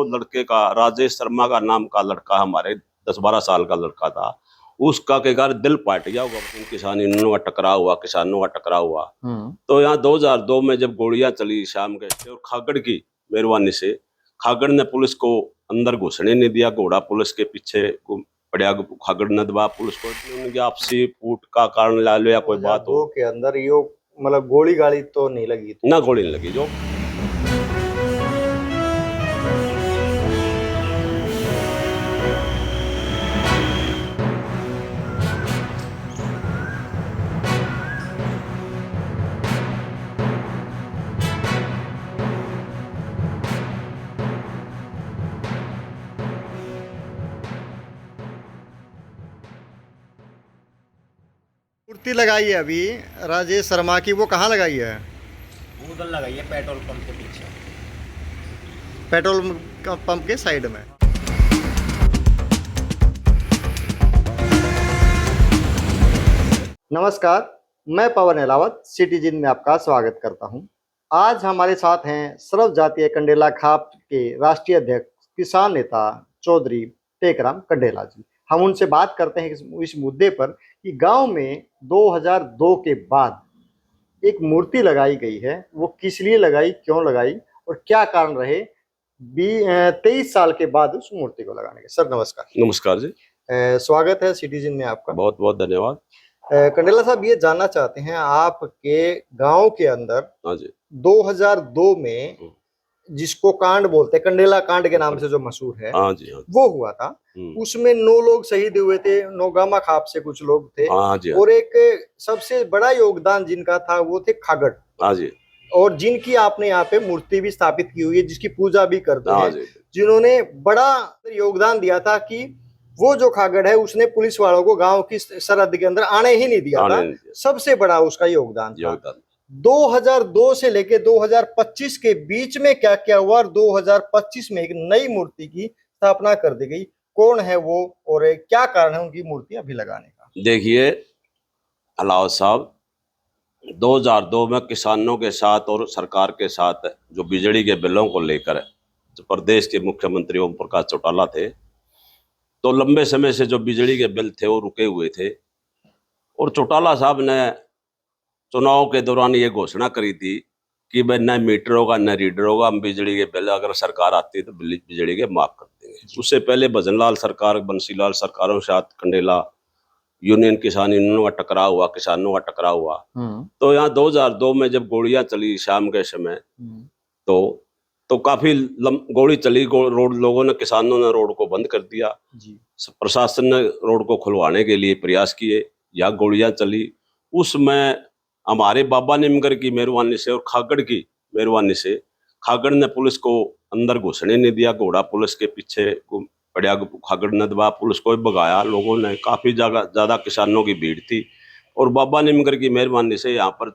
वो लड़के का, राजेश शर्मा का नाम का लड़का, हमारे 10-12 साल का लड़का था, उसका के घर दिल पाट गया होगा। किसान यूनियनों का टकराव हुआ, किसानों का टकराव हुआ। तो यहाँ 2002 में जब गोलियां चली शाम के, और खागड़ की मेहरबानी से खागड़ ने पुलिस को अंदर घुसने नहीं दिया। घोड़ा पुलिस के पीछे पड़ा, खागड़ ने दबा पुलिस को। आपसी फूट का कारण ला लो या कोई बात हो के अंदर यो मतलब गोली गाली तो नहीं लगी ना, गोली नहीं लगी। जो मूर्ति लगाई है अभी राजेश शर्मा की, वो कहाँ लगाई है? उधर लगाई है पेट्रोल पंप के पीछे, पेट्रोल पंप के साइड में। नमस्कार, मैं पवन अहलावत सिटीजन में आपका स्वागत करता हूं। आज हमारे साथ हैं सर्व जातीय कंडेला खाप के राष्ट्रीय अध्यक्ष किसान नेता चौधरी टेकराम कंडेला जी। हम उनसे बात करते हैं इस मुद्दे पर कि गांव में 2002 के बाद एक मूर्ति लगाई गई है, वो किस लिए लगाई, क्यों लगाई और क्या कारण रहे 23 साल के बाद उस मूर्ति को लगाने के। सर नमस्कार। नमस्कार जी, स्वागत है सिटीजन में आपका। बहुत बहुत धन्यवाद। कंडेला साहब, ये जानना चाहते हैं आपके गांव के अंदर 2002 में जिसको कांड बोलते हैं, कंडेला कांड के नाम से जो मशहूर है, हाँ जी, हाँ। वो हुआ था। उसमें 9 लोग शहीद हुए थे, नौगामा खाप से कुछ लोग थे। हाँ जी, और एक सबसे बड़ा योगदान जिनका था वो थे खागड़। हाँ जी, और जिनकी आपने यहाँ पे मूर्ति भी स्थापित की हुई है, जिसकी पूजा भी करते हाँ हैं, जी, जिन्होंने बड़ा योगदान दिया था कि वो जो खागड़ है उसने पुलिस वालों को गांव की सरहद के अंदर आने ही नहीं दिया था। सबसे बड़ा उसका योगदान था। 2002 से लेके 2025 के बीच में क्या क्या हुआ और 2025 में एक नई मूर्ति की स्थापना कर दी गई। कौन है वो और क्या कारण है उनकी मूर्ति अभी लगाने का? देखिए अलावा साहब, 2002 में किसानों के साथ और सरकार के साथ जो बिजली के बिलों को लेकर जो प्रदेश के मुख्यमंत्री ओम प्रकाश चौटाला थे, तो लंबे समय से जो बिजली के बिल थे वो रुके हुए थे। और चौटाला साहब ने चुनाव के दौरान ये घोषणा करी थी कि भाई न मीटर होगा न रीडर होगा, हम बिजली के बिल अगर सरकार आती है तो बिजली के माफ कर देंगे। उससे पहले भजनलाल सरकार, बंसीलाल सरकारों के साथ कंडेला यूनियन, किसान यूनियनों का टकराव हुआ, किसानों का टकराव हुआ। तो यहाँ 2002 में जब गोलियां चली शाम के समय, तो काफी गोली चली। रोड लोगों ने, किसानों ने रोड को बंद कर दिया जी। प्रशासन ने रोड को खुलवाने के लिए प्रयास किए, यहाँ गोलियां चली। उसमें हमारे बाबा निमगर की मेहरबानी से और खागड़ की मेहरबानी से खागड़ ने पुलिस को अंदर घुसने नहीं दिया। घोड़ा पुलिस के पीछे पड़ा, खागड़ ने दबा पुलिस को भगाया। लोगों ने, काफी ज्यादा किसानों की भीड़ थी और बाबा निमगर की मेहरबानी से यहाँ पर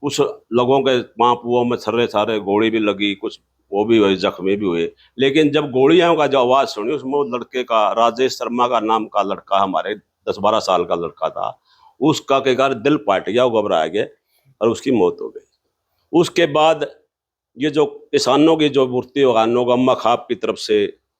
कुछ लोगों के पाँव में छर्रे छारे गोली भी लगी, कुछ वो भी हुए, जख्मी भी हुए। लेकिन जब गोलियों का जो आवाज सुनी, उसमें वो लड़के का, राजेश शर्मा का नाम का लड़का, हमारे 10-12 साल का लड़का था, उसका के घर दिल पाट गया, वो घबरा गया और उसकी मौत हो गई। उसके बाद ये जो किसानों की जो मूर्ति नौगामा खाप की तरफ से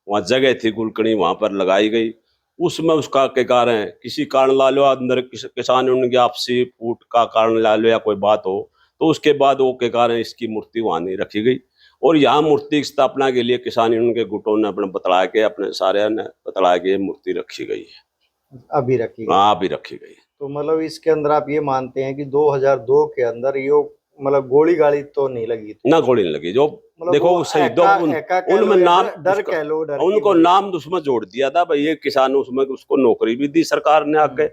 वहाँ जगह थी गुलकनी, वहाँ पर लगाई गई। उसमें उसका के कारण किसी कारण ला लो अंदर किसान उनकी आपसी फूट का कारण ला लो या कोई बात हो, तो उसके बाद वो के कारण इसकी मूर्ति वहाँ नहीं रखी गई। और यहाँ मूर्ति की स्थापना के लिए किसान यूनियन के गुटों ने अपने बतलाया के, अपने सारे ने बतलाया कि ये मूर्ति रखी गई है, अभी रखी गई। हाँ, अभी रखी गई। तो मतलब इसके अंदर आप ये मानते हैं कि 2002 के अंदर ये मतलब गोली गाली तो नहीं लगी थी? ना, गोली नहीं लगी। जो मतलब देखो शहीदों उनमें नाम, डर कह लो, डर उनको नाम उसमें जोड़ दिया था भाई, ये किसान, उसमें उसको नौकरी भी दी सरकार ने आगे।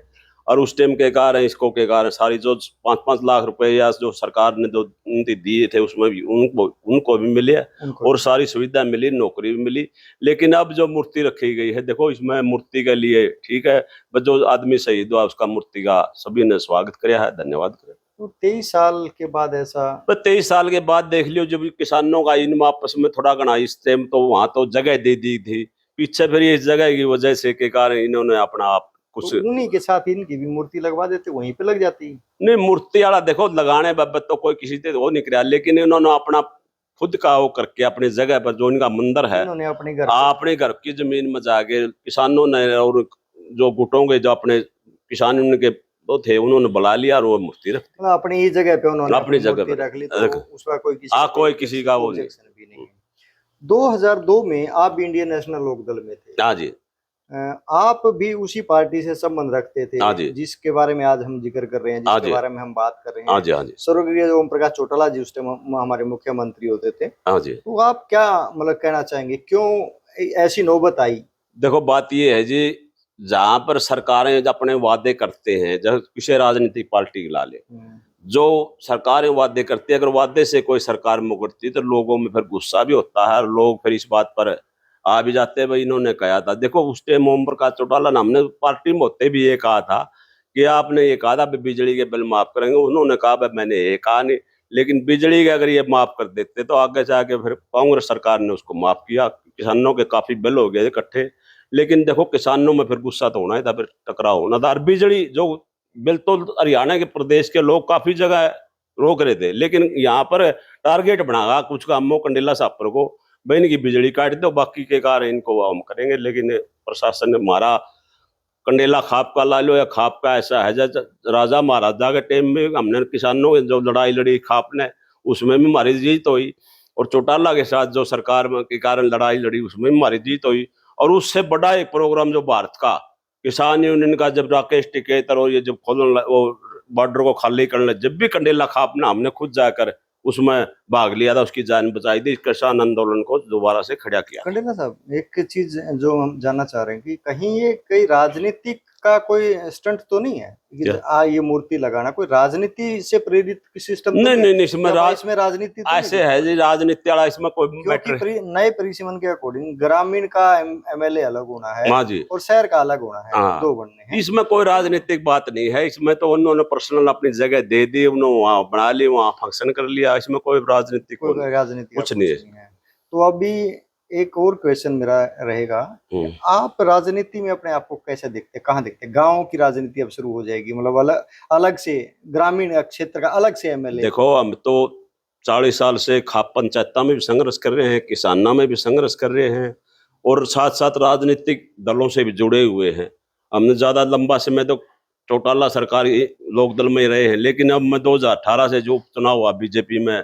और उस टाइम के कारण, इसको के कारण सारी जो 5-5 लाख रुपए या जो सरकार ने जो दिए थे उसमें भी उनको भी मिले और सारी सुविधा मिली, नौकरी भी मिली। लेकिन अब जो मूर्ति रखी गई है, देखो इसमें मूर्ति के लिए ठीक है, बस जो आदमी शहीद हुआ उसका मूर्ति का सभी ने स्वागत किया है, धन्यवाद करें। तो 23 साल के बाद ऐसा, 23 साल के बाद देख लियो, जब किसानों का इन आपस में थोड़ा घना इस टाइम, तो वहां तो जगह दे दी थी पीछे, फिर इस जगह की वजह से के कारण इन्होंने अपना आप कुछ, तो उन्हीं के साथ इनकी भी मूर्ति लगवा देते, वहीं पे लग जाती। नहीं, मूर्ति वाला देखो लगाने बाबत तो कोई किसी से हो नहीं कराया, लेकिन इन्होंने अपना खुद का वो करके अपनी जगह पर जो इनका मंदिर है, इन्होंने अपने घर अपने घर की जमीन में जाके किसानों ने और जो गुटों के जो अपने किसान उनके वो थे उन्होंने बुला लिया और वो मूर्ति रख मतलब अपनी ही जगह पे उन्होंने अपनी जगह मूर्ति पे रख ली, तो उसका कोई कोई किसी का वो नहीं। ऑब्जेक्शन भी नहीं है। 2002 में आप भी इंडियन नेशनल लोकदल में थे। हाँ जी, आप भी उसी पार्टी से संबंध रखते हाँ थे जी, जिसके बारे में आज हम जिक्र कर रहे हैं, हाँ जिसके जी, बारे में हम बात कर रहे हाँ हैं। जी, हाँ जी, स्वर्गीय ओम प्रकाश चौटाला जी उस टाइम हमारे मुख्यमंत्री होते थे। हाँ जी। तो आप क्या मतलब कहना चाहेंगे, क्यों ऐसी नौबत आई? देखो बात ये है जी, जहां पर सरकारें जो अपने वादे करते हैं, जब किसी राजनीतिक पार्टी की ला ले, जो सरकारें वादे करती है, अगर वादे से कोई सरकार मुकरती तो लोगों में फिर गुस्सा भी होता है और लोग फिर इस बात पर आ भी जाते हैं भाई इन्होंने कहा था। देखो उस टाइम ओम प्रकाश चौटाला ने हमने पार्टी में होते भी ये कहा था कि आपने ये कहा था बिजली के बिल माफ करेंगे, उन्होंने कहा भाई मैंने ये कहा नहीं, लेकिन बिजली के अगर ये माफ कर देते तो आगे जाके फिर कांग्रेस सरकार ने उसको माफ किया, किसानों के काफी बिल हो गए इकट्ठे। लेकिन देखो किसानों में फिर गुस्सा तो होना ही था, फिर टकराव होना था। और बिजली जो बिल तो हरियाणा के प्रदेश के लोग काफी जगह रोक रहे थे, लेकिन यहाँ पर टारगेट बनाया कुछ कामों कंडेला सापर को, भाई इनकी बिजली काट दो बाकी के कार्य इनको हम करेंगे। लेकिन प्रशासन ने मारा, कंडेला खाप का ला लो या खाप का ऐसा है जैसे राजा महाराजा के टाइम में हमने किसानों की जो लड़ाई लड़ी खाप ने, उसमें भी हमारी जीत हुई, और चौटाला के साथ जो सरकार के कारण लड़ाई लड़ी उसमें भी हमारी जीत हुई। और उससे बड़ा एक प्रोग्राम जो भारत का किसान यूनियन का जब राकेश टिकैतर और ये जब खोलने वो बॉर्डर को खाली करने, जब भी कंडेला खाप ने हमने खुद जाकर उसमें भाग लिया था, उसकी जान बचाई थी, किसान आंदोलन को दोबारा से खड़ा किया। कंडेला साहब, एक चीज जो हम जानना चाह रहे हैं कि कहीं ये कई राजनीतिक का कोई स्टंट तो नहीं है कि ये मूर्ति लगाना कोई राजनीति से प्रेरित सिस्टम? नहीं नहीं नहीं, इसमें राजनीति तो ऐसे है जी, राजनीति वाला इसमें कोई मैटर। नए परिसीमन के अकॉर्डिंग ग्रामीण का एमएलए अलग होना है और शहर का अलग होना है, दो बनने हैं। इसमें कोई राजनीतिक बात नहीं है, इसमें तो उन्होंने पर्सनल अपनी जगह दे दी, उन्होंने वहाँ बना ली, वहाँ फंक्शन कर लिया, इसमें कोई राजनीतिक कुछ नहीं है। तो अभी एक और क्वेश्चन मेरा रहेगा, आप राजनीति में अपने आप को कैसे देखते हैं, कहाँ देखते हैं? गांव की राजनीति अब शुरू हो जाएगी, मतलब अलग से ग्रामीण क्षेत्र का अलग से एमएलए। देखो हम तो 40 साल से खाप पंचायत में भी संघर्ष कर रहे हैं, किसानों में भी संघर्ष कर रहे हैं, और साथ साथ राजनीतिक दलों से भी जुड़े हुए हैं। हमने ज्यादा लंबा समय तो चौटाला सरकारी लोकदल में ही रहे हैं, लेकिन अब मैं 2018 से जो चुनाव हुआ बीजेपी में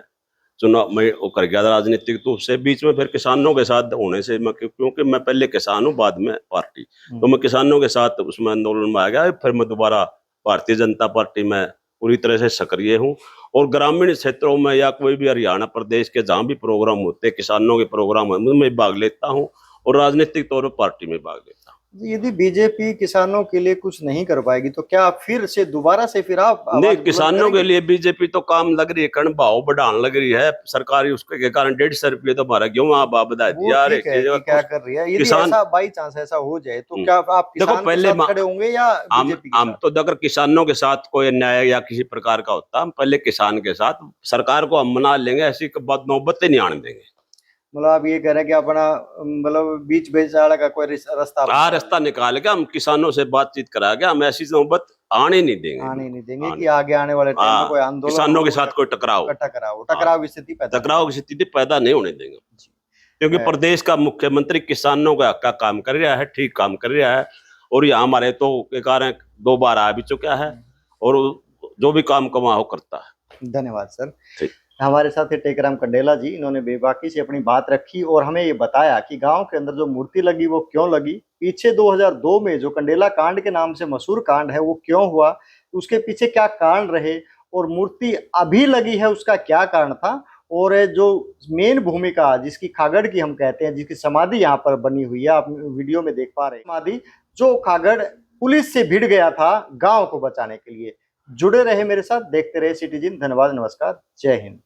चुनाव में वो कर गया था राजनीतिक, तो उससे बीच में फिर किसानों के साथ होने से मैं, क्योंकि मैं पहले किसान हूँ बाद में पार्टी, तो मैं किसानों के साथ उसमें आंदोलन में आ गया, फिर मैं दोबारा भारतीय जनता पार्टी में पूरी तरह से सक्रिय हूँ। और ग्रामीण क्षेत्रों में या कोई भी हरियाणा प्रदेश के जहाँ भी प्रोग्राम होते किसानों के प्रोग्राम होते उनमें भाग लेता हूँ, और राजनीतिक तौर पर पार्टी में भाग लेता हूँ। यदि बीजेपी किसानों के लिए कुछ नहीं कर पाएगी तो क्या फिर से दोबारा से फिर आप नहीं, किसानों के लिए बीजेपी तो काम लग रही है, कण भाव बढ़ाने लग रही है सरकारी, उसके के कारण 150 रुपये तो हमारा गेहूं आप बधा दिया। क्या कर रही है? यदि ऐसा बाई चांस ऐसा हो जाए तो क्या आप किसान के साथ खड़े होंगे या बीजेपी के हम तो अगर किसानों के साथ कोई अन्याय या किसी प्रकार का होता, हम पहले किसान के साथ, सरकार को हम मना लेंगे, ऐसी बात नौबत नहीं आने देंगे। मतलब आप ये कह रहे हैं कि अपना मतलब बीच बेचारा का कोई रास्ता निकाल के हम किसानों से बातचीत करा के हम ऐसी नौबत आने नहीं देंगे कि आगे आने वाले टाइम में कोई आंदोलन, किसानों के साथ कोई टकराव की स्थिति पैदा नहीं होने देंगे, क्योंकि प्रदेश का मुख्यमंत्री किसानों का काम कर रहा है, ठीक काम कर रहा है, और यहाँ हमारे तो के कारण 2 बार आ भी चुका है, और जो भी काम कमा हो करता है। धन्यवाद सर। हमारे साथ है टेकराम कंडेला जी, इन्होंने बेबाकी से अपनी बात रखी और हमें ये बताया कि गांव के अंदर जो मूर्ति लगी वो क्यों लगी, पीछे 2002 में जो कंडेला कांड के नाम से मशहूर कांड है वो क्यों हुआ, उसके पीछे क्या कारण रहे, और मूर्ति अभी लगी है उसका क्या कारण था, और जो मेन भूमिका जिसकी खागड़ की हम कहते हैं, जिसकी समाधि यहाँ पर बनी हुई है, आप वीडियो में देख पा रहे हैं, समाधि जो खागड़ पुलिस से भिड़ गया था गाँव को बचाने के लिए। जुड़े रहे मेरे साथ, देखते रहे सिटीजन। धन्यवाद, नमस्कार, जय हिंद।